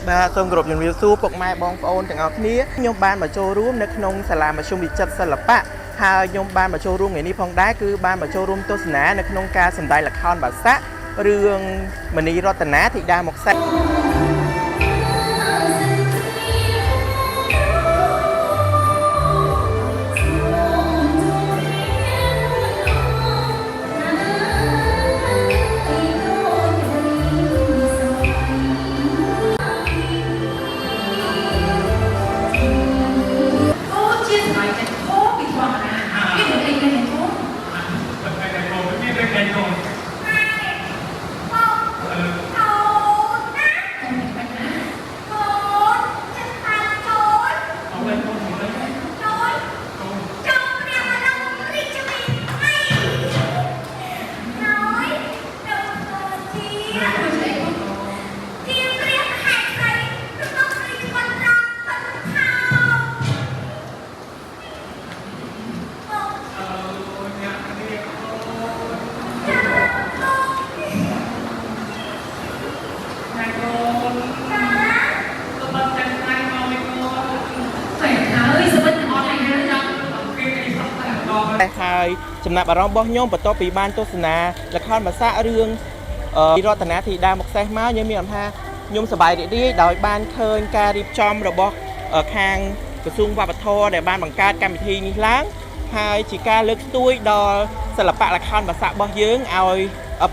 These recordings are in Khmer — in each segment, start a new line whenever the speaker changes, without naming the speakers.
បាទសូមគោរពជំរាបសួរពុកម៉ែបងប្អូនទាំងអស់គ្នាខ្ញុំបានមកចូលរួមនៅក្នុងសាលាមធ្យមវិចិត្រសិល្បៈហើយខ្ញុំបានមកចូលរួមថ្ងៃនេះផងដែរគឺបានមកចូលរួមទស្សនានៅក្នុងការសម្ដែងល្ខោនបាសាក់រឿងមនីរតនាធីតាមកសេះហើយចំណាប់អារម្មណ៍របស់ខ្ញុំបន្ទាប់ពីបានទស្សនាល្ខោនបាសាក់រឿងរតនាធីតាមកសេះមកខ្ញុំមានអារម្មណ៍ថាខ្ញុំសប្បាយរីករាយដោយបានឃើញការរៀបចំរបស់ខាងក្រសួងវប្បធម៌ដែលបានបង្កើតកម្មវិធីនេះឡើងហើយជាការលើកស្ទួយដល់សិល្បៈល្ខោនបាសាក់របស់យើងឲ្យ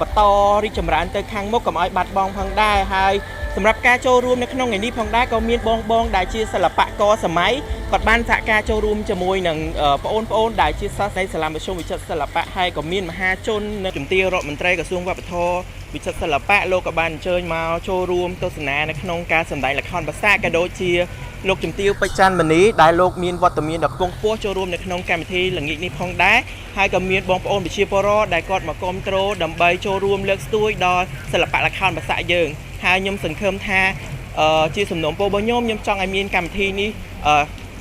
បន្តរីកចម្រើនទៅខាងមុខកុំឲ្យបាត់បង់ផងដែរហើយសម្រាប់ការចូលរួមនៅក្នុងថ្ងៃនេះផងដែរក៏មានបងដែលជាសិល្បករសម័យគាត់បានសហការចូលរួមជាមួយនឹងបងប្អូនដែលជាសិស្សនៃសាលាមធ្យមវិចិត្រសិល្បៈហើយក៏មានមហាជននៅជំទាវរដ្ឋមន្ត្រីក្រសួងវប្បធម៌វិចិត្រសិល្បៈលោកក៏បានអញ្ជើញមកចូលរួមទស្សនានៅក្នុងការសម្ដែងល្ខោនបាសាក់ក៏ដូចជាលោកជំទាវពេជ្រច័ន្ទមនីដែលលោកមានវត្តមានដ៏ខ្ពង់ខ្ពស់ចូលរួមនៅក្នុងកម្មវិធីល្ងាចនេះផងដែរហើយក៏មានបងប្អូនប្រជាពលរដ្ឋដែលគាត់មកគាំទ្រដើម្បីចូលរួមលើកស្ទួយដល់សិល្បៈល្ខោនបាសាក់យើងហើយខ្ញុំសង្ឃឹមថាជាសំណូមពររបស់ខ្ញុំចង់ឲ្យមានកម្មវិធីនេះ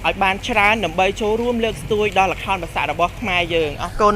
ឲ្យបានច្រើនដើម្បីចូលរួមលើកស្ទួយដល់ល្ខោនបាសាក់របស់ខ្មែរយើងអរគុណ